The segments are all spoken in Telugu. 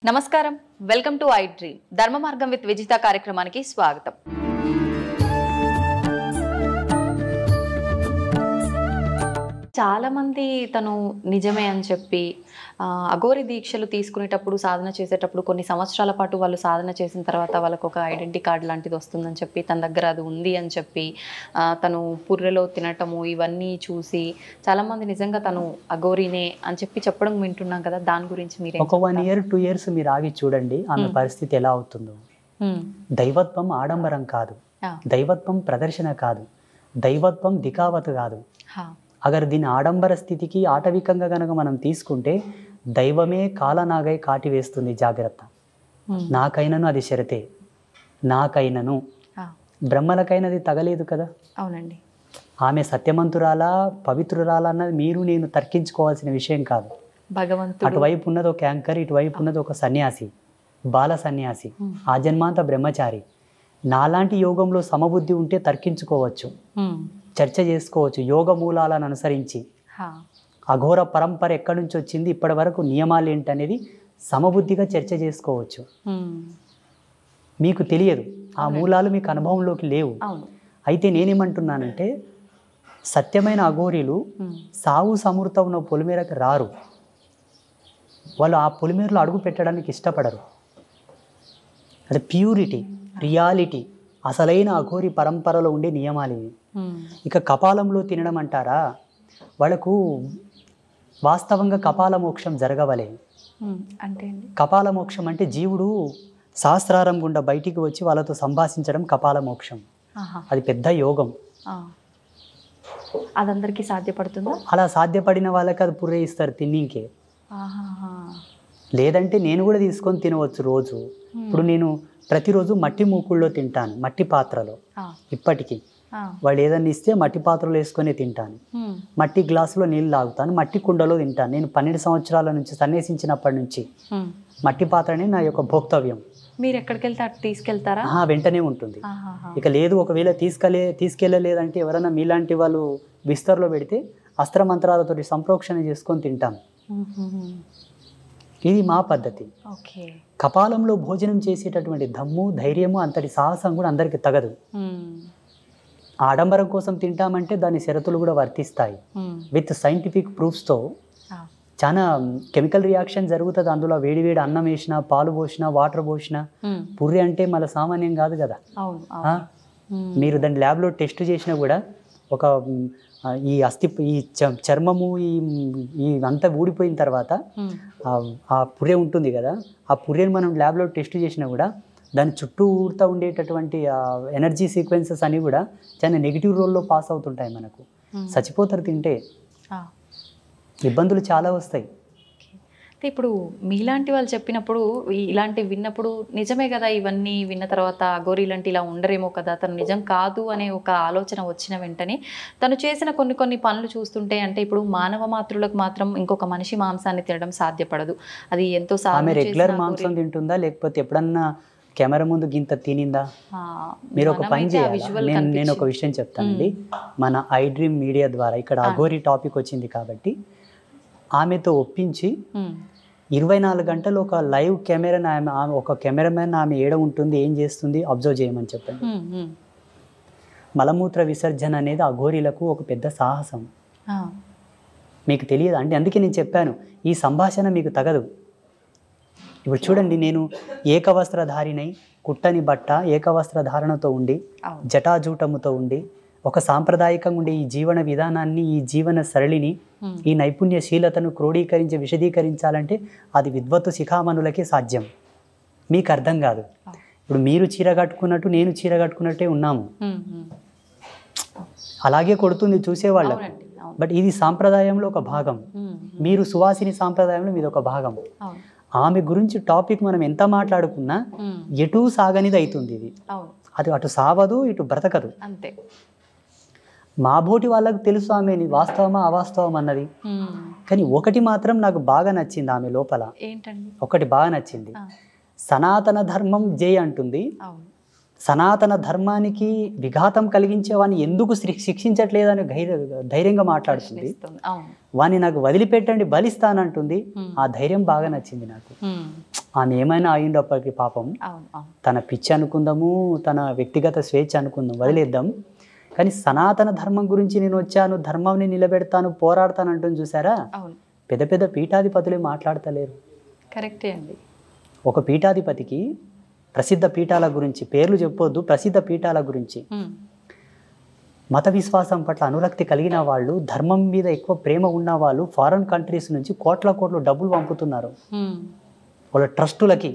నమస్కారం, వెల్కమ్ టు ఐ డ్రీమ్ ధర్మ మార్గం విత్ విజిత కార్యక్రమానికి స్వాగతం. చాలా మంది తను నిజమే అని చెప్పి అఘోరి దీక్షలు తీసుకునేటప్పుడు, సాధన చేసేటప్పుడు కొన్ని సంవత్సరాల పాటు వాళ్ళు సాధన చేసిన తర్వాత వాళ్ళకు ఒక ఐడెంటిటీ కార్డు లాంటిది వస్తుందని చెప్పి, తన దగ్గర అది ఉంది అని చెప్పి తను పుర్రెలో తినటము ఇవన్నీ చూసి చాలామంది నిజంగా తను అఘోరినే అని చెప్పి చెప్పడం వింటున్నాం కదా, దాని గురించి మీరు ఒక 1 year 2 years మీరు ఆగి చూడండి ఆమె పరిస్థితి ఎలా అవుతుందో. దైవత్వం ఆడంబరం కాదు, దైవత్వం ప్రదర్శన కాదు, దైవత్వం దికావత్ కాదు. అగర్ దీని ఆడంబర స్థితికి ఆటవికంగా కనుక మనం తీసుకుంటే దైవమే కాలనాగై కాటి వేస్తుంది. జాగ్రత్త. నాకైనను అది షరతే, నాకైనను. బ్రహ్మలకైనది తగలేదు కదా. అవునండి. ఆమె సత్యమంతురాలా పవిత్రురాలా అన్నది మీరు నేను తర్కించుకోవాల్సిన విషయం కాదు. భగవంతుడు అటువైపు ఉన్నది ఒక యాంకర్, ఇటువైపు ఉన్నది ఒక సన్యాసి, బాల సన్యాసి, ఆ జన్మాంత బ్రహ్మచారి. నాలాంటి యోగంలో సమబుద్ధి ఉంటే తర్కించుకోవచ్చు, చర్చ చేసుకోవచ్చు యోగ మూలాలను అనుసరించి. అఘోర పరంపర ఎక్కడి నుంచి వచ్చింది, ఇప్పటి వరకు నియమాలు ఏంటనేది సమబుద్ధిగా చర్చ చేసుకోవచ్చు. మీకు తెలియదు, ఆ మూలాలు మీకు అనుభవంలోకి లేవు. అయితే నేనేమంటున్నానంటే సత్యమైన అఘోరీలు సావు సమృత ఉన్న పొలిమేరకు రారు. వాళ్ళు ఆ పొలిమేరలో అడుగు పెట్టడానికి ఇష్టపడరు. అది ప్యూరిటీ, రియాలిటీ, అసలైన అఘోరి పరంపరలో ఉండే నియమాలు ఇవి. ఇక కపాలంలో తినడం అంటారా, వాళ్ళకు వాస్తవంగా కపాల మోక్షం జరగవలే. అంటే కపాల మోక్షం అంటే జీవుడు సహస్రారం గుండా బయటికి వచ్చి వాళ్ళతో సంభాషించడం కపాల మోక్షం. అది పెద్ద యోగం. అదందరికీ సాధ్యపడుతుందా? అలా సాధ్యపడిన వాళ్ళకి అది పుర్రే ఇస్తారు తిన్నింకే. లేదంటే నేను కూడా తీసుకొని తినవచ్చు రోజు. ఇప్పుడు నేను ప్రతిరోజు మట్టి మూకుళ్ళలో తింటాను, మట్టి పాత్రలో. ఇప్పటికీ వాళ్ళు ఏదన్నా ఇస్తే మట్టి పాత్రలో వేసుకొని తింటాను, మట్టి గ్లాసులో నీళ్ళు తాగుతాను, మట్టి కుండలో తింటాను. నేను 12 సంవత్సరాల నుంచి సన్యాసించినప్పటి నుంచి మట్టి పాత్రనే నా యొక్క భోక్తవ్యం. మీరు ఎక్కడికి వెళ్తే అటు తీసుకెళ్తారా? వెంటనే ఉంటుంది. ఇక లేదు ఒకవేళ తీసుకెళ్ళలేదంటే ఎవరైనా మీలాంటి వాళ్ళు విస్తర్లో పెడితే అస్త్రమంత్రాలతో సంప్రోక్షణ చేసుకొని తింటాను. ఇది మా పద్ధతి. కపాలంలో భోజనం చేసేటటువంటి దమ్ము, ధైర్యము, అంతటి సాహసం కూడా అందరికి తగదు. ఆడంబరం కోసం తింటామంటే దాని షరతులు కూడా వర్తిస్తాయి. విత్ సైంటిఫిక్ ప్రూఫ్స్తో చాలా కెమికల్ రియాక్షన్ జరుగుతుంది. అందులో వేడివేడి అన్నం వేసినా, పాలు పోసినా, వాటర్ పోసినా పుర్రి అంటే మళ్ళీ సామాన్యం కాదు కదా. మీరు దాన్ని ల్యాబ్లో టెస్ట్ చేసినా కూడా ఒక ఈ చర్మము ఈ అంతా ఊడిపోయిన తర్వాత ఆ పుర్రె ఉంటుంది కదా, ఆ పుర్రెని మనం ల్యాబ్లో టెస్ట్ చేసినా కూడా దాని చుట్టూ ఊరుతూ ఉండేటటువంటి ఎనర్జీ సీక్వెన్సెస్ అన్నీ కూడా చాలా నెగిటివ్ రోల్లో పాస్ అవుతుంటాయి. మనకు చచ్చిపోతారు తింటే, ఇబ్బందులు చాలా వస్తాయి. ఇప్పుడు మీలాంటి వాళ్ళు చెప్పినప్పుడు, ఇలాంటివి విన్నప్పుడు నిజమే కదా, ఇవన్నీ విన్న తర్వాత అఘోరి ఇలాంటి ఇలా ఉండరేమో కదా, తను నిజం కాదు అనే ఒక ఆలోచన వచ్చిన వెంటనే తను చేసిన కొన్ని పనులు చూస్తుంటే, అంటే ఇప్పుడు మానవ మాతృలకు మాత్రం ఇంకొక మనిషి మాంసాన్ని తినడం సాధ్యపడదు. అది ఎంతో రెగ్యులర్ మాంసం తింటుందా, లేకపోతే ఎప్పుడన్నా కెమెరా ముందు గింత తినిందా? మీరు ఒక పని చేయాలి. నేను ఒక విషయం చెప్తానండి. మన ఐ డ్రీమ్ మీడియా ద్వారా ఇక్కడ అఘోరి టాపిక్ వచ్చింది కాబట్టి ఆమెతో ఒప్పించి 24 గంటలు ఒక లైవ్ కెమెరా, ఒక కెమెరామెన్ ఆమె ఏడ ఉంటుంది, ఏం చేస్తుంది అబ్జర్వ్ చేయమని చెప్పండి. మలమూత్ర విసర్జన అనేది అఘోరీలకు ఒక పెద్ద సాహసం. మీకు తెలియదు అంటే, అందుకే నేను చెప్పాను ఈ సంభాషణ మీకు తగదు. ఇప్పుడు చూడండి, నేను ఏకవస్త్రధారినై, కుట్టని బట్ట, ఏకవస్త్రధారణతో ఉండి, జటాజూటముతో ఉండి, ఒక సాంప్రదాయకంగా ఉండే ఈ జీవన విధానాన్ని, ఈ జీవన సరళిని, ఈ నైపుణ్యశీలతను క్రోడీకరించి విశదీకరించాలంటే అది విద్వత్తు శిఖామణులకే సాధ్యం. మీకు అర్థం కాదు. ఇప్పుడు మీరు చీర కట్టుకున్నట్టు నేను చీర కట్టుకున్నట్టే ఉన్నాము, అలాగే కొడుతుంది చూసేవాళ్ళకు. బట్ ఇది సాంప్రదాయంలో ఒక భాగం. మీరు సువాసిని సాంప్రదాయంలో మీది ఒక భాగం. ఆమె గురించి టాపిక్ మనం ఎంత మాట్లాడుకున్నా ఎటు సాగనిది అవుతుంది. ఇది అది అటు సావదు, ఇటు బ్రతకదు. అంతే. మా బోటి వాళ్ళకు తెలుసు ఆమెని వాస్తవమా అవాస్తవం అన్నది. కానీ ఒకటి మాత్రం నాకు బాగా నచ్చింది ఆమె లోపల. ఏంటండి? ఒకటి బాగా నచ్చింది. సనాతన ధర్మం జై అంటుంది, సనాతన ధర్మానికి విఘాతం కలిగించే వాడిని ఎందుకు శిక్షించట్లేదని ధైర్యంగా మాట్లాడుతుంది. వాడిని నాకు వదిలిపెట్టండి బలిస్తానంటుంది. ఆ ధైర్యం బాగా నచ్చింది నాకు. ఆమె ఏమైనా అయ్యిండప్పటికి పాపం, తన పిచ్చి అనుకుందాము, తన వ్యక్తిగత స్వేచ్ఛ అనుకుందాం, వదిలేద్దాం. కానీ సనాతన ధర్మం గురించి నేను వచ్చాను, ధర్మాన్ని నిలబెడతాను, పోరాడతాను అంటుంది చూసారా, పెద్ద పెద్ద పీఠాధిపతులే మాట్లాడతలేరు. కరెక్టే అండి. ఒక పీఠాధిపతికి ప్రసిద్ధ పీఠాల గురించి, పేర్లు చెప్పొద్దు, ప్రసిద్ధ పీఠాల గురించి, మత విశ్వాసం పట్ల అనురక్తి కలిగిన వాళ్ళు, ధర్మం మీద ఎక్కువ ప్రేమ ఉన్న వాళ్ళు ఫారెన్ కంట్రీస్ నుంచి కోట్ల కోట్లు డబ్బులు పంపుతున్నారు వాళ్ళ ట్రస్టులకి.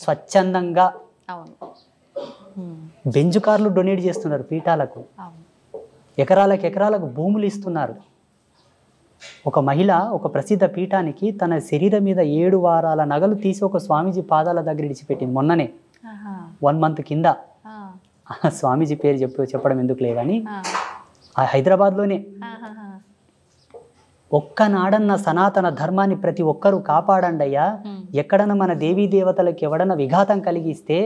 స్వచ్ఛందంగా బెంజ్ కార్లు డొనేట్ చేస్తున్నారు పీఠాలకు. ఎకరాలకు భూములు ఇస్తున్నారు. ఒక మహిళ ఒక ప్రసిద్ధ పీఠానికి తన శరీరం మీద 7 వారాల నగలు తీసి ఒక స్వామీజీ పాదాల దగ్గర ఇడిచిపెట్టింది మొన్ననే, 1 మంత్ కింద. స్వామీజీ పేరు చెప్పడం ఎందుకులే కానీ హైదరాబాద్లోనే. ఒక్కనాడన్న సనాతన ధర్మాన్ని ప్రతి ఒక్కరూ కాపాడండి అయ్యా. ఎక్కడన్నా మన దేవీ దేవతలకు ఎవడన్నా విఘాతం కలిగిస్తే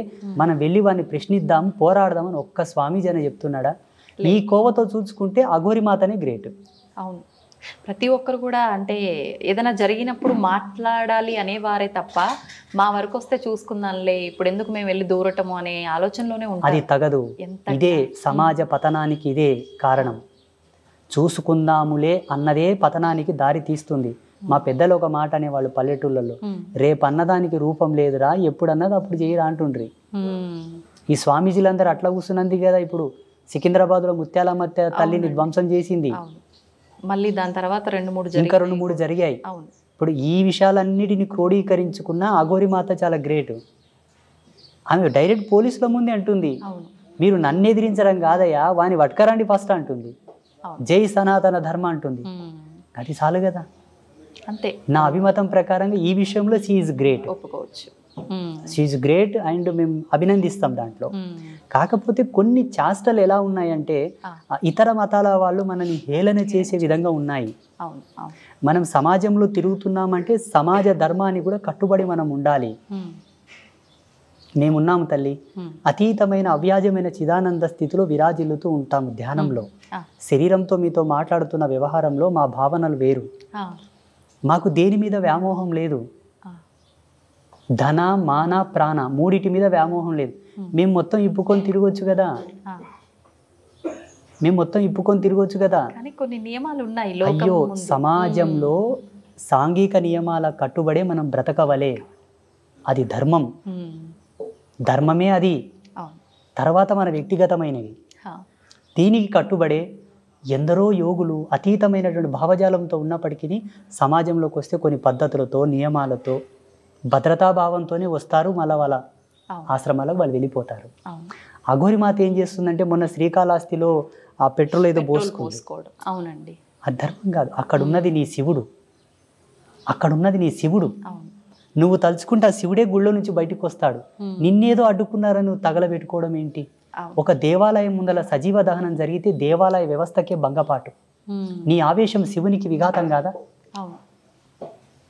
మనం వెళ్ళి వాడిని ప్రశ్నిద్దాం, పోరాడదామని ఒక్క స్వామీజీ అని చెప్తున్నాడా? ఈ కోవతో చూసుకుంటే అఘోరి మాతనే గ్రేట్. అవును, ప్రతి ఒక్కరు కూడా అంటే ఏదైనా జరిగినప్పుడు మాట్లాడాలి అనేవారే తప్ప మా వరకు వస్తే చూసుకుందాంలే, ఇప్పుడు ఎందుకు మేము వెళ్ళి దూరటము అనే ఆలోచనలోనే ఉంటాం. అది తగదు. ఇదే సమాజ పతనానికి ఇదే కారణం. చూసుకుందాములే అన్నదే పతనానికి దారి తీస్తుంది. మా పెద్దలు ఒక మాట అనేవాళ్ళు పల్లెటూళ్ళలో, రేపు అన్నదానికి రూపం లేదురా, ఎప్పుడు అన్నది అప్పుడు చేయరా అంటుండ్రి. ఈ స్వామీజీలందరూ అట్లా కూర్చున్నది కదా. ఇప్పుడు సికింద్రాబాద్లో ముత్యాలమ్మ తల్లిని ధ్వంసం చేసింది, మళ్ళీ దాని తర్వాత ఇంకా 2-3 జరిగాయి. ఇప్పుడు ఈ విషయాలన్నిటిని క్రోడీకరించుకున్న అఘోరి మాత చాలా గ్రేట్. ఆమె డైరెక్ట్ పోలీసుల ముందే అంటుంది, మీరు నన్ను ఎదిరించడం కాదయ్యా, వాని వట్కరండి ఫస్ట్ అంటుంది. జై సనాతన ధర్మ అంటుంది. అది చాలు కదా. అంతే. నా అభిమతం ప్రకారంగా ఈ విషయంలో షీ ఈజ్ గ్రేట్, ఒప్పుకోవచ్చు. షీ ఈజ్ గ్రేట్ అండ్ మేము అభినందిస్తాం దాంట్లో. కాకపోతే కొన్ని చేష్టలు ఎలా ఉన్నాయంటే ఇతర మతాల వాళ్ళు మనని హేళన చేసే విధంగా ఉన్నాయి. మనం సమాజంలో తిరుగుతున్నామంటే సమాజ ధర్మాన్ని కూడా కట్టుబడి మనం ఉండాలి. మేమున్నాము తల్లి, అతీతమైన అవ్యాజమైన చిదానంద స్థితిలో విరాజిల్లుతూ ఉంటాము ధ్యానంలో. శరీరంతో మీతో మాట్లాడుతున్న వ్యవహారంలో మా భావనలు వేరు. మాకు దేని మీద వ్యామోహం లేదు. ధన మాన ప్రాణ మూడిటి మీద వ్యామోహం లేదు. మేము మొత్తం ఇప్పుకొని తిరగొచ్చు కదా, కొన్ని నియమాలు ఉన్నాయి. అయ్యో, సమాజంలో సాంఘిక నియమాల కట్టుబడే మనం బ్రతకవలే. అది ధర్మం, ధర్మమే అది. తర్వాత మన వ్యక్తిగతమైనవి. దీనికి కట్టుబడే ఎందరో యోగులు అతీతమైనటువంటి భావజాలంతో ఉన్నప్పటికీ సమాజంలోకి వస్తే కొన్ని పద్ధతులతో నియమాలతో భద్రతాభావంతోనే వస్తారు. మళ్ళీ వాళ్ళ ఆశ్రమాలకు వాళ్ళు వెళ్ళిపోతారు. అఘోరి మాత ఏం చేస్తుందంటే మొన్న శ్రీకాళహస్తిలో ఆ పెట్రోల్ ఏదో పోసుకోవడం. అవునండి, అది ధర్మం కాదు. అక్కడున్నది నీ శివుడు. నువ్వు తలుచుకుంటే ఆ శివుడే గుళ్ళో నుంచి బయటకు వస్తాడు. నిన్నేదో అడ్డుకున్నారని నువ్వు తగలబెట్టుకోవడం ఏంటి? ఒక దేవాలయం ముందల సజీవ దహనం జరిగితే దేవాలయ వ్యవస్థకే భంగపాటు. నీ ఆవేశం శివునికి విఘాతం కాదా?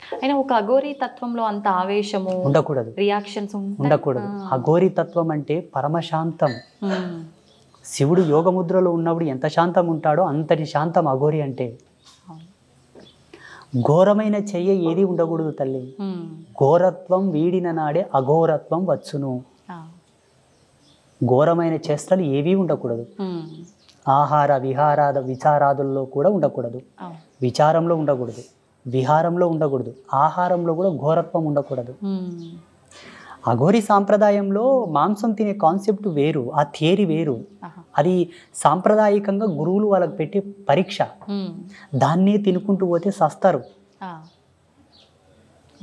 అయినా ఒక అఘోరి తత్వంలో అంత ఆవేశము ఉండకూడదు, రియాక్షన్స్ ఉండకూడదు. అఘోరి తత్వం అంటే పరమశాంతం. శివుడు యోగముద్రలో ఉన్నప్పుడు ఎంత శాంతం ఉంటాడో అంతటి శాంతం అఘోరి అంటే. ఘోరమైన చెయ్య ఏది ఉండకూడదు తల్లి. ఘోరత్వం వీడిన నాడే అఘోరత్వం వచ్చును. ఘోరమైన చేష్టలు ఏవీ ఉండకూడదు. ఆహార విచారాదుల్లో కూడా ఉండకూడదు. విచారంలో ఉండకూడదు, విహారంలో ఉండకూడదు, ఆహారంలో కూడా ఘోరత్వం ఉండకూడదు. అఘోరి సాంప్రదాయంలో మాంసం తినే కాన్సెప్ట్ వేరు, ఆ థియరీ వేరు. అది సాంప్రదాయకంగా గురువులు వాళ్ళకి పెట్టే పరీక్ష. దాన్నే తినుకుంటూ పోతే సస్తారు.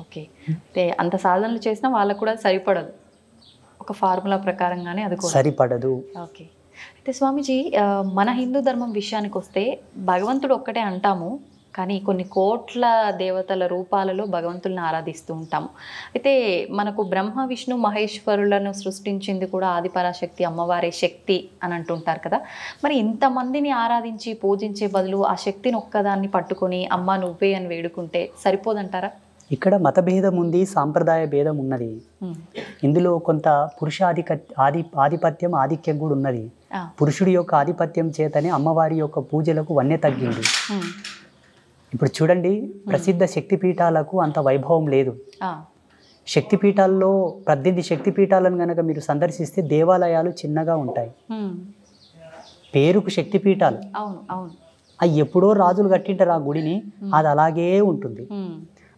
ఓకే, అంటే అంత సాధనలు చేసినా వాళ్ళకు కూడా సరిపడదు. ఒక ఫార్ములా ప్రకారంగానే అది కూడా సరిపడదు. ఓకే, అయితే స్వామీజీ మన హిందూ ధర్మం విషయానికి వస్తే భగవంతుడు ఒక్కటే అంటాము, కానీ కొన్ని కోట్ల దేవతల రూపాలలో భగవంతుల్ని ఆరాధిస్తూ ఉంటాము. అయితే మనకు బ్రహ్మ విష్ణు మహేశ్వరులను సృష్టించింది కూడా ఆదిపరాశక్తి అమ్మవారే శక్తి అని అంటుంటారు కదా. మరి ఇంతమందిని ఆరాధించి పూజించే బదులు ఆ శక్తిని ఒక్కదాన్ని పట్టుకొని అమ్మ నువ్వే అని వేడుకుంటే సరిపోదంటారా? ఇక్కడ మతభేదం ఉంది, సాంప్రదాయ భేదం ఉన్నది. ఇందులో కొంత ఆధిపత్యం ఆధిక్యం కూడా ఉన్నది. పురుషుడి యొక్క ఆధిపత్యం చేతనే అమ్మవారి యొక్క పూజలకు వన్నె తగ్గింది. ఇప్పుడు చూడండి, ప్రసిద్ధ శక్తిపీఠాలకు అంత వైభవం లేదు. శక్తిపీఠాల్లో 18 శక్తిపీఠాలను కనుక మీరు సందర్శిస్తే దేవాలయాలు చిన్నగా ఉంటాయి. పేరుకు శక్తిపీఠాలు, అవి ఎప్పుడో రాజులు కట్టింటారు ఆ గుడిని, అది అలాగే ఉంటుంది.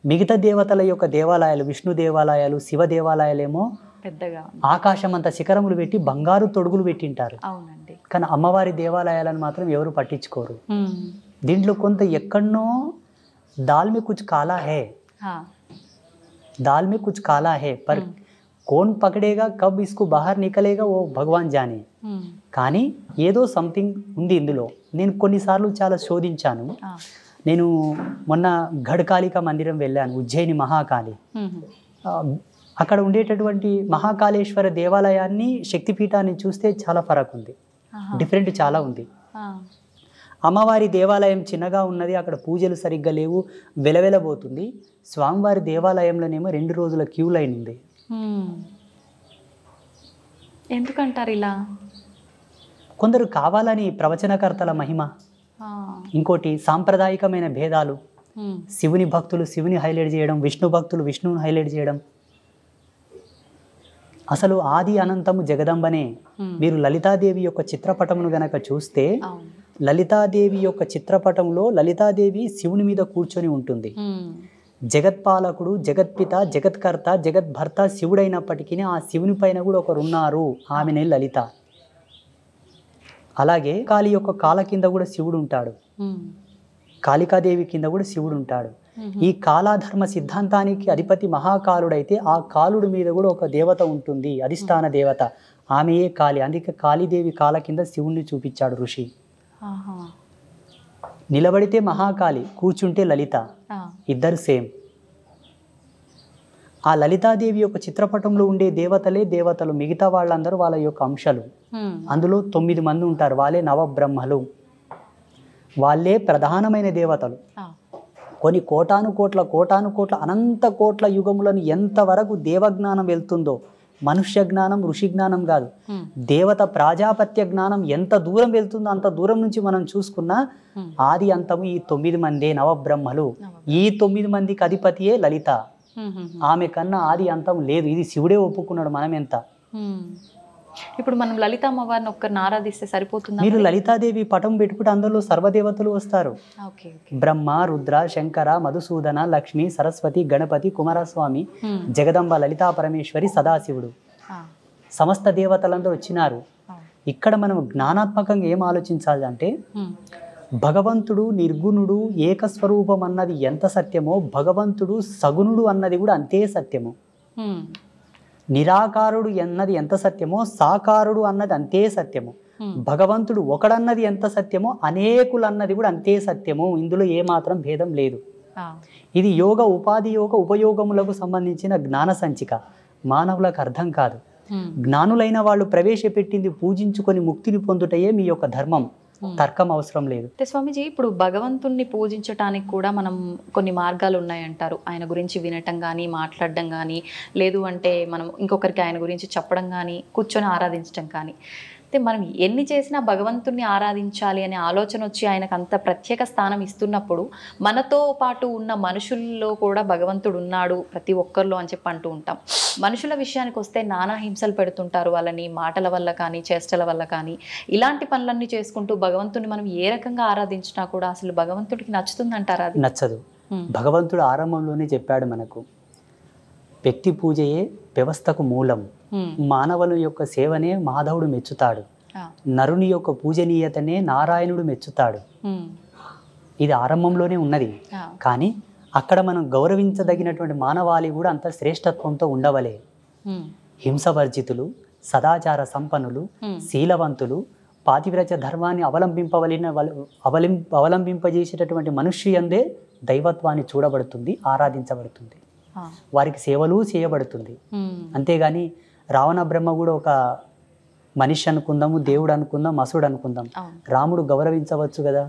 మిగతా దేవతల యొక్క దేవాలయాలు, విష్ణు దేవాలయాలు, శివ దేవాలయాలేమో పెద్దగా ఆకాశం అంత శిఖరములు పెట్టి బంగారు తొడుగులు పెట్టింటారు. కానీ అమ్మవారి దేవాలయాలను మాత్రం ఎవరు పట్టించుకోరు. దీంట్లో కొంత ఎక్కడనో దాల్ మే కుచ్ కాలా హే, दाल में कुछ काला है पर कौन पकड़ेगा कब इसको बाहर निकलेगा वो भगवान जाने. కానీ ఏదో సంథింగ్ ఉంది ఇందులో. నేను కొన్నిసార్లు చాలా శోధించాను. నేను మొన్న గఢకాళిక మందిరం వెళ్ళాను, ఉజ్జయిని మహాకాళి. అక్కడ ఉండేటటువంటి మహాకాళేశ్వర దేవాలయాన్ని శక్తిపీఠాన్ని చూస్తే చాలా ఫరక్ ఉంది, డిఫరెంట్ చాలా ఉంది. అమ్మవారి దేవాలయం చిన్నగా ఉన్నది, అక్కడ పూజలు సరిగ్గా లేవు, వెలవెలబోతుంది. స్వామివారి దేవాలయంలోనేమో 2 రోజుల క్యూ లైన్ ఉంది. ఎందుకంటారు ఇలా? కొందరు కావాలని, ప్రవచనకర్తల మహిమ, ఇంకోటి సాంప్రదాయికమైన భేదాలు. శివుని భక్తులు శివుని హైలైట్ చేయడం, విష్ణు భక్తులు విష్ణువుని హైలైట్ చేయడం. అసలు ఆది అనంతము జగదంబనే. మీరు లలితాదేవి యొక్క చిత్రపటమును గనక చూస్తే, లలితాదేవి యొక్క చిత్రపటంలో లలితాదేవి శివుని మీద కూర్చొని ఉంటుంది. జగత్పాలకుడు, జగత్పిత, జగత్కర్త, జగద్భర్త శివుడైనప్పటికీ ఆ శివుని పైన కూడా ఒకరు ఉన్నారు, ఆమెనే లలిత. అలాగే కాళీ యొక్క కాల కింద కూడా శివుడు ఉంటాడు, కాళికాదేవి కింద కూడా శివుడు ఉంటాడు. ఈ కాలాధర్మ సిద్ధాంతానికి అధిపతి మహాకాలుడైతే ఆ కాలుడి మీద కూడా ఒక దేవత ఉంటుంది, అధిష్టాన దేవత, ఆమెయే కాళి. అందుకే కాళీదేవి కాల కింద శివుణ్ణి చూపించాడు ఋషి. నిలబడితే మహాకాళి, కూర్చుంటే లలిత, ఇద్దరు సేమ్. ఆ లలితాదేవి యొక్క చిత్రపటంలో ఉండే దేవతలే దేవతలు, మిగతా వాళ్ళందరూ వాళ్ళ యొక్క అంశాలు. అందులో 9 మంది ఉంటారు, వాళ్ళే నవబ్రహ్మలు, వాళ్ళే ప్రధానమైన దేవతలు. కొన్ని కోటాను కోట్ల అనంత కోట్ల యుగములను ఎంతవరకు దేవజ్ఞానం వెళ్తుందో, మనుష్య జ్ఞానం, ఋషి జ్ఞానం కాదు, దేవత ప్రాజాపత్య జ్ఞానం ఎంత దూరం వెళ్తుందో అంత దూరం నుంచి మనం చూసుకున్నా ఆది అంతము ఈ 9 మందే నవబ్రహ్మలు. ఈ 9 మందికి అధిపతియే లలిత. ఆమె కన్నా ఆది అంతం లేదు, ఇది శివుడే ఒప్పుకున్నాడు. మనం ఎంత? ఇప్పుడు మనం లలిత అమ్మవారిని ఒక్కరిని ఆరాధిస్తే సరిపోతుందా? మీరు లలితాదేవి పటం పెట్టుకుంటే అందులో సర్వదేవతలు వస్తారు. బ్రహ్మ, రుద్ర, శంకర, మధుసూదన, లక్ష్మి, సరస్వతి, గణపతి, కుమారస్వామి, జగదంబ, లలితా పరమేశ్వరి, సదాశివుడు, సమస్త దేవతలందరూ వచ్చినారు. ఇక్కడ మనం జ్ఞానాత్మకంగా ఏం ఆలోచించాలి అంటే, భగవంతుడు నిర్గుణుడు ఏకస్వరూపం అన్నది ఎంత సత్యమో, భగవంతుడు సగుణుడు అన్నది కూడా అంతే సత్యము. నిరాకారుడు అన్నది ఎంత సత్యమో, సాకారుడు అన్నది అంతే సత్యము. భగవంతుడు ఒకడన్నది ఎంత సత్యమో, అనేకులు అన్నది కూడా అంతే సత్యము. ఇందులో ఏమాత్రం భేదం లేదు. ఇది యోగ, ఉపాధి యోగ, ఉపయోగములకు సంబంధించిన జ్ఞాన సంచిక. మానవులకు అర్థం కాదు. జ్ఞానులైన వాళ్ళు ప్రవేశపెట్టింది పూజించుకొని ముక్తిని పొందుటయే మీ యొక్క ధర్మం. తర్కం అవసరం లేదు. స్వామీజీ, ఇప్పుడు భగవంతుణ్ణి పూజించటానికి కూడా మనం కొన్ని మార్గాలు ఉన్నాయంటారు. ఆయన గురించి వినటం కానీ, మాట్లాడడం కానీ, లేదు అంటే మనం ఇంకొకరికి ఆయన గురించి చెప్పడం కానీ, కూర్చొని ఆరాధించడం కానీ. అయితే మనం ఎన్ని చేసినా భగవంతుణ్ణి ఆరాధించాలి అనే ఆలోచన వచ్చి ఆయనకు అంత ప్రత్యేక స్థానం ఇస్తున్నప్పుడు, మనతో పాటు ఉన్న మనుషుల్లో కూడా భగవంతుడు ఉన్నాడు ప్రతి ఒక్కరిలో అని చెప్పి అంటూ ఉంటాం. మనుషుల విషయానికి వస్తే నానా హింసలు పెడుతుంటారు వాళ్ళని, మాటల వల్ల కానీ, చేష్టల వల్ల కానీ. ఇలాంటి పనులన్నీ చేసుకుంటూ భగవంతుని మనం ఏ రకంగా ఆరాధించినా కూడా అసలు భగవంతుడికి నచ్చుతుందంటారా? అది నచ్చదు. భగవంతుడు ఆరంభంలోనే చెప్పాడు మనకు, వ్యక్తి పూజయే వ్యవస్థకు మూలం. మానవుల యొక్క సేవనే మాధవుడు మెచ్చుతాడు, నరుని యొక్క పూజనీయతనే నారాయణుడు మెచ్చుతాడు. ఇది ఆరంభంలోనే ఉన్నది. కానీ అక్కడ మనం గౌరవించదగినటువంటి మానవాళి కూడా అంత శ్రేష్టత్వంతో ఉండవలే. హింసవర్జితులు, సదాచార సంపన్నులు, శీలవంతులు, పాతివ్రత్య ధర్మాన్ని అవలంబింపజేసేటటువంటి మనుష్యందే దైవత్వాన్ని చూడబడుతుంది, ఆరాధించబడుతుంది, వారికి సేవలు చేయబడుతుంది. అంతేగాని రావణ బ్రహ్మ కూడా ఒక మనిషి అనుకుందాము, దేవుడు అనుకుందాం, అసుడు అనుకుందాం, రాముడు గౌరవించవచ్చు కదా.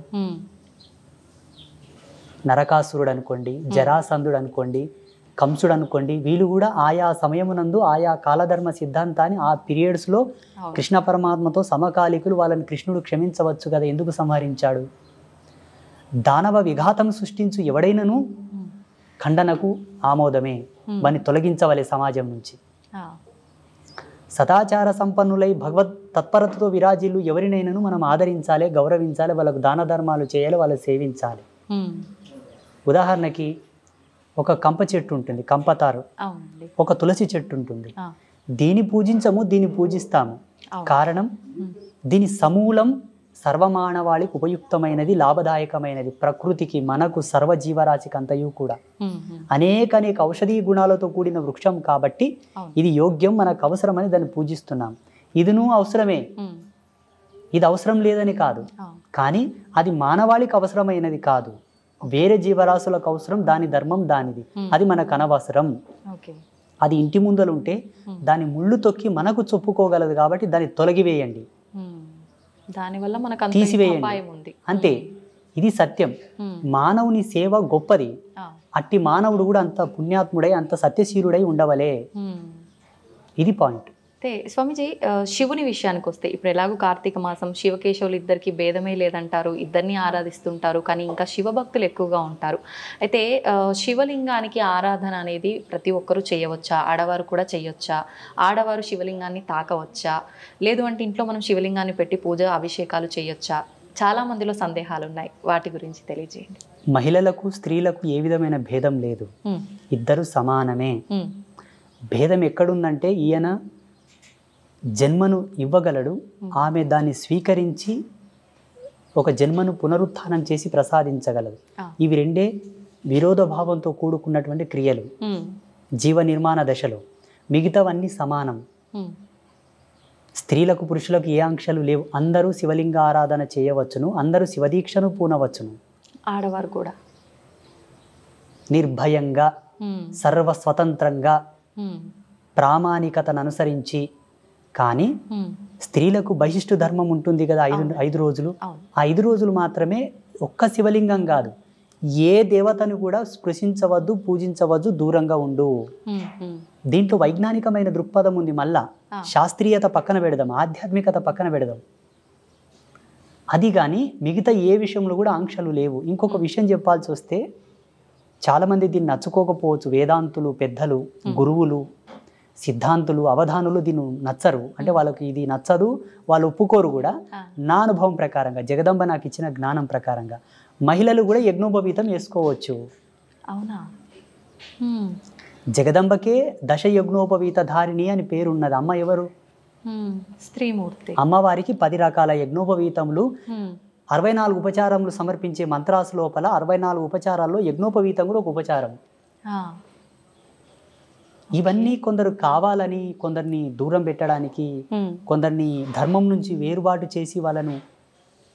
నరకాసురుడు అనుకోండి, జరాసంధుడు అనుకోండి, కంసుడు అనుకోండి, వీళ్ళు కూడా ఆయా సమయమునందు ఆయా కాలధర్మ సిద్ధాంతాన్ని ఆ పీరియడ్స్లో కృష్ణ పరమాత్మతో సమకాలికులు, వాళ్ళని కృష్ణుడు క్షమించవచ్చు కదా, ఎందుకు సంహరించాడు? దానవ విఘాతం సృష్టించు ఎవడైనను ఖండనకు ఆమోదమే, వారిని తొలగించవలే సమాజం నుంచి. సదాచార సంపన్నులై భగవత్ తత్పరతతో విరాజిల్లు ఎవరినైనాను మనం ఆదరించాలి, గౌరవించాలి, వాళ్ళకు దాన ధర్మాలు చేయాలి, వాళ్ళని సేవించాలి. ఉదాహరణకి ఒక కంప చెట్టు ఉంటుంది, కంపతారు, ఒక తులసి చెట్టు ఉంటుంది. దీన్ని పూజించము, దీన్ని పూజిస్తాము. కారణం, దీని సమూలం సర్వమానవాళికి ఉపయుక్తమైనది, లాభదాయకమైనది, ప్రకృతికి, మనకు, సర్వజీవరాశికి అంతయు కూడా అనేక ఔషధీ గుణాలతో కూడిన వృక్షం కాబట్టి ఇది యోగ్యం, మనకు అవసరమని దాన్ని పూజిస్తున్నాం. ఇదిను అవసరమే, ఇది అవసరం లేదని కాదు, కానీ అది మానవాళికి అవసరమైనది కాదు, వేరే జీవరాశులకు అవసరం, దాని ధర్మం దానిది, అది మనకు అనవసరం. అది ఇంటి ముందలుంటే దాని ముళ్ళు తొక్కి మనకు చెప్పుకోగలదు కాబట్టి దాన్ని తొలగివేయండి, దానివల్ల మనకు తీసివేయండి, అంతే. ఇది సత్యం. మానవుని సేవ గొప్పది, అట్టి మానవుడు కూడా అంత పుణ్యాత్ముడై అంత సత్యశీలుడై ఉండవలే. ఇది పాయింట్. అయితే స్వామిజీ, శివుని విషయానికి వస్తే ఇప్పుడు ఎలాగో కార్తీక మాసం, శివకేశవులు ఇద్దరికి భేదమే లేదంటారు, ఇద్దరిని ఆరాధిస్తుంటారు, కానీ ఇంకా శివభక్తులు ఎక్కువగా ఉంటారు. అయితే శివలింగానికి ఆరాధన అనేది ప్రతి ఒక్కరూ చేయవచ్చా? ఆడవారు కూడా చేయొచ్చా? ఆడవారు శివలింగాన్ని తాకవచ్చా? లేదు అంటే ఇంట్లో మనం శివలింగాన్ని పెట్టి పూజ అభిషేకాలు చేయొచ్చా? చాలా మందిలో సందేహాలు ఉన్నాయి, వాటి గురించి తెలియజేయండి. మహిళలకు స్త్రీలకు ఏ విధమైన భేదం లేదు, ఇద్దరు సమానమే. భేదం ఎక్కడుందంటే ఈయన జన్మను ఇవ్వగలడు, ఆమె దాన్ని స్వీకరించి ఒక జన్మను పునరుత్థానం చేసి ప్రసాదించగలదు. ఇవి రెండే విరోధభావంతో కూడుకున్నటువంటి క్రియలు జీవ నిర్మాణ దశలో. మిగతావన్నీ సమానం. స్త్రీలకు పురుషులకు ఏ ఆంక్షలు లేవు, అందరూ శివలింగ ఆరాధన చేయవచ్చును, అందరూ శివదీక్షను పూనవచ్చును. ఆడవారు కూడా నిర్భయంగా, సర్వస్వతంత్రంగా, ప్రామాణికతను అనుసరించి. కానీ స్త్రీలకు బహిష్టు ధర్మం ఉంటుంది కదా, 5 రోజులు. ఆ 5 రోజులు మాత్రమే ఒక్క శివలింగం కాదు, ఏ దేవతను కూడా స్పృశించవద్దు, పూజించవద్దు, దూరంగా ఉండు. దీంట్లో వైజ్ఞానికమైన దృక్పథం ఉంది. మళ్ళా శాస్త్రీయత పక్కన పెడదాం, ఆధ్యాత్మికత పక్కన పెడదాం. అది కానీ మిగతా ఏ విషయంలో కూడా ఆంక్షలు లేవు. ఇంకొక విషయం చెప్పాల్సి వస్తే, చాలామంది దీన్ని నచ్చుకోకపోవచ్చు, వేదాంతులు, పెద్దలు, గురువులు, సిద్ధాంతులు, అవధానులు దీన్ని నచ్చరు, అంటే వాళ్ళకి ఇది నచ్చదు, వాళ్ళు ఒప్పుకోరు కూడా. నా అనుభవం ప్రకారంగా, జగదంబ నాకు ఇచ్చిన జ్ఞానం ప్రకారంగా, మహిళలు కూడా యజ్ఞోపవీతం వేసుకోవచ్చు. అవునా? జగదంబకే దశ యజ్ఞోపవీత ధారిణి అని పేరున్నది. అమ్మ ఎవరు? స్త్రీమూర్తి. అమ్మవారికి 10 రకాల యజ్ఞోపవీతములు, 64 ఉపచారములు సమర్పించే మంత్రాసు లోపల 64 ఉపచారాల్లో యజ్ఞోపవీతం కూడా ఒక ఉపచారం. ఇవన్నీ కొందరు కావాలని, కొందరిని దూరం పెట్టడానికి, కొందరిని ధర్మం నుంచి వేరుబాటు చేసి వాళ్ళను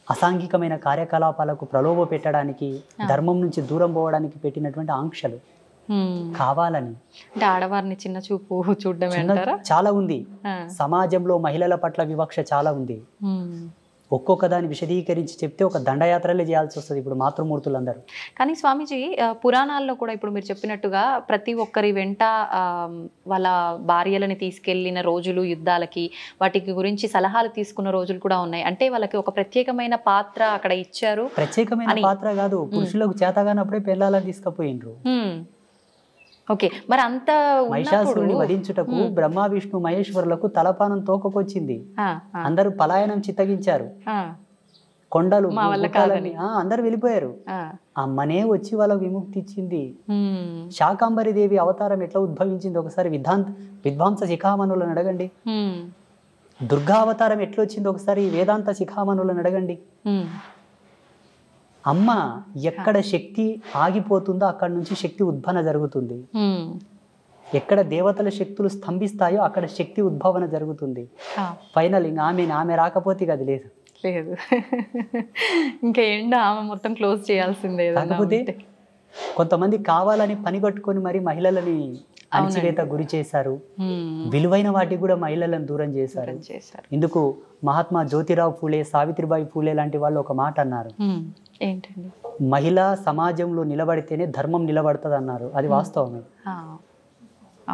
అసాంఘికమైన కార్యకలాపాలకు ప్రలోభ పెట్టడానికి, ధర్మం నుంచి దూరం పోవడానికి పెట్టినటువంటి ఆంక్షలు. కావాలని అంటే ఆడవారిని చిన్న చూపు చూడడం చాలా ఉంది. సమాజంలో మహిళల పట్ల వివక్ష చాలా ఉంది. ఒక్కొక్క దాన్ని విశదీకరించి చెప్తే ఒక దండయాత్రలే చేయాల్సి వస్తుంది ఇప్పుడు మాతృమూర్తులందరూ. కానీ స్వామీజీ, పురాణాల్లో కూడా ఇప్పుడు మీరు చెప్పినట్టుగా ప్రతి ఒక్కరి వెంట వాళ్ళ భార్యలని తీసుకెళ్లిన రోజులు, యుద్ధాలకి వాటికి గురించి సలహాలు తీసుకున్న రోజులు కూడా ఉన్నాయి. అంటే వాళ్ళకి ఒక ప్రత్యేకమైన పాత్ర అక్కడ ఇచ్చారు. ప్రత్యేకమైన పాత్ర కాదు, పురుషులకు చేతగానప్పుడే పెళ్ళాలని తీసుకుపోయిండ్రు. ఓకే, మరి అంత మహిషాసురుని వధించుటకు బ్రహ్మ విష్ణు మహేశ్వరులకు తలపానం తోకకొచ్చింది. అందరూ పలాయనం చిత్తగించారు, కొండలు అందరు వెళ్ళిపోయారు. అమ్మనే వచ్చి వాళ్ళకు విముక్తి ఇచ్చింది. శాకాంబరి దేవి అవతారం ఎట్లా ఉద్భవించింది ఒకసారి విద్వాంస శిఖామణులను అడగండి. దుర్గా అవతారం ఎట్లా వచ్చింది ఒకసారి వేదాంత శిఖామణులను అడగండి. అమ్మ ఎక్కడ శక్తి ఆగిపోతుందో అక్కడ నుంచి శక్తి ఉద్భవన జరుగుతుంది. ఎక్కడ దేవతల శక్తులు స్తంభిస్తాయో అక్కడ శక్తి ఉద్భవన జరుగుతుంది. ఫైనల్ ఇంకా ఆమె రాకపోతే అది లేదు లేదు ఇంకా ఎండ ఆమె మొత్తం క్లోజ్ చేయాల్సిందే. కాకపోతే కొంతమంది కావాలని పని కట్టుకొని మరి మహిళలని అణచివేత గురి చేశారు. విలువైన వాటికి కూడా మహిళలను దూరం చేశారు. ఇందుకు మహాత్మా జ్యోతిరావు ఫూలే, సావిత్రిబాయి ఫూలే లాంటి వాళ్ళు ఒక మాట అన్నారు. ఏంటండి? మహిళ సమాజంలో నిలబడితేనే ధర్మం నిలబడుతుంది అన్నారు, అది వాస్తవమే.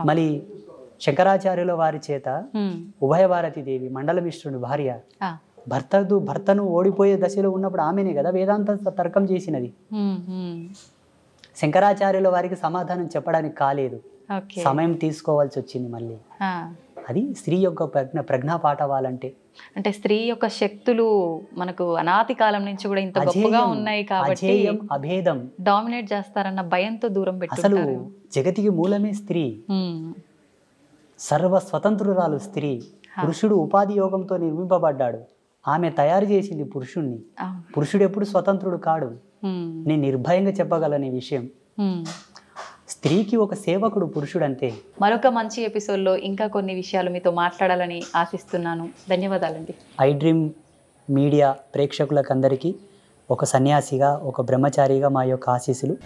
మళ్ళీ శంకరాచార్యుల వారి చేత ఉభయభారతి దేవి మండలమిశ్రుని భార్య భర్తను ఓడిపోయే దశలో ఉన్నప్పుడు ఆమెనే కదా వేదాంత తర్కం చేసినది. శంకరాచార్యుల వారికి సమాధానం చెప్పడానికి కాలేదు, సమయం తీసుకోవాల్సి వచ్చింది మళ్ళీ. అది స్త్రీ యొక్క ప్రజ్ఞా పాఠవాలంటే. అంటే స్త్రీ యొక్క శక్తులు మనకు అనాది కాలం నుంచి కూడా ఇంత గొప్పగా ఉన్నాయి కాబట్టి అభేదం డామినేట్ చేస్తారన్న భయంతో దూరం అసలు జగతికి మూలమే స్త్రీ, సర్వ స్వతంత్రురాలు స్త్రీ. పురుషుడు ఉపాధి యోగంతో నిర్మింపబడ్డాడు, ఆమె తయారు చేసింది పురుషుణ్ణి. పురుషుడు ఎప్పుడు స్వతంత్రుడు కాడు. నేను నిర్భయంగా చెప్పగలను ఈ విషయం. స్త్రీకి ఒక సేవకుడు పురుషుడు అంతే. మరొక మంచి ఎపిసోడ్లో ఇంకా కొన్ని విషయాలు మీతో మాట్లాడాలని ఆశిస్తున్నాను. ధన్యవాదాలండి. ఐ డ్రీమ్ మీడియా ప్రేక్షకులకందరికీ ఒక సన్యాసిగా, ఒక బ్రహ్మచారిగా మా యొక్క ఆశీస్సులు.